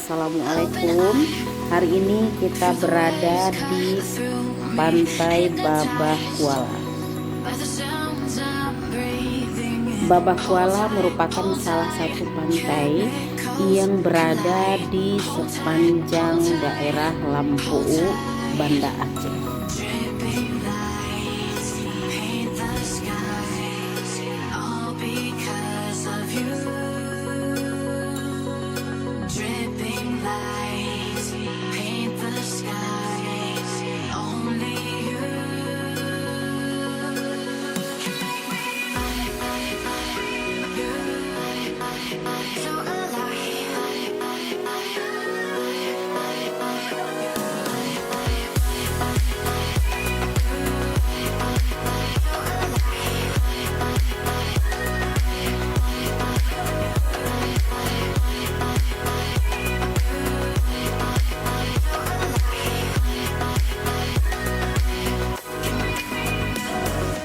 Assalamualaikum. Hari ini kita berada di pantai Babah Kuala. Babah Kuala merupakan salah satu pantai yang berada di sepanjang daerah Lampu, Banda Aceh.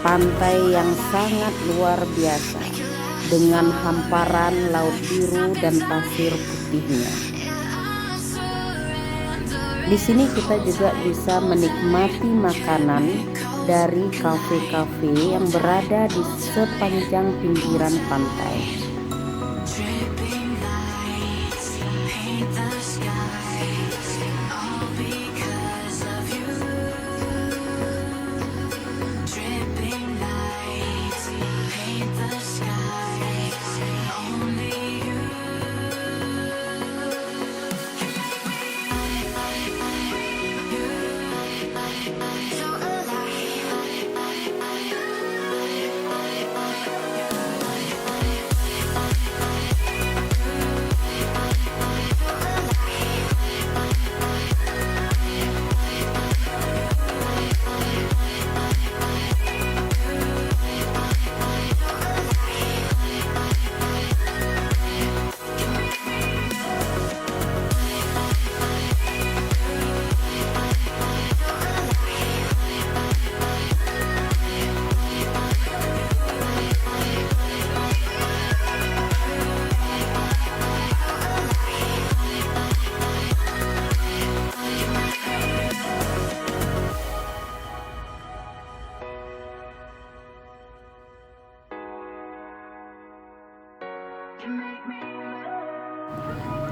Pantai yang sangat luar biasa dengan hamparan laut biru dan pasir putihnya. Di sini kita juga bisa menikmati makanan dari kafe-kafe yang berada di sepanjang pinggiran pantai.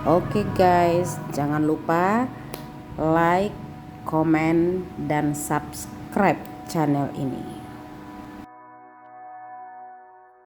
Oke guys, jangan lupa like, komen, dan subscribe channel ini.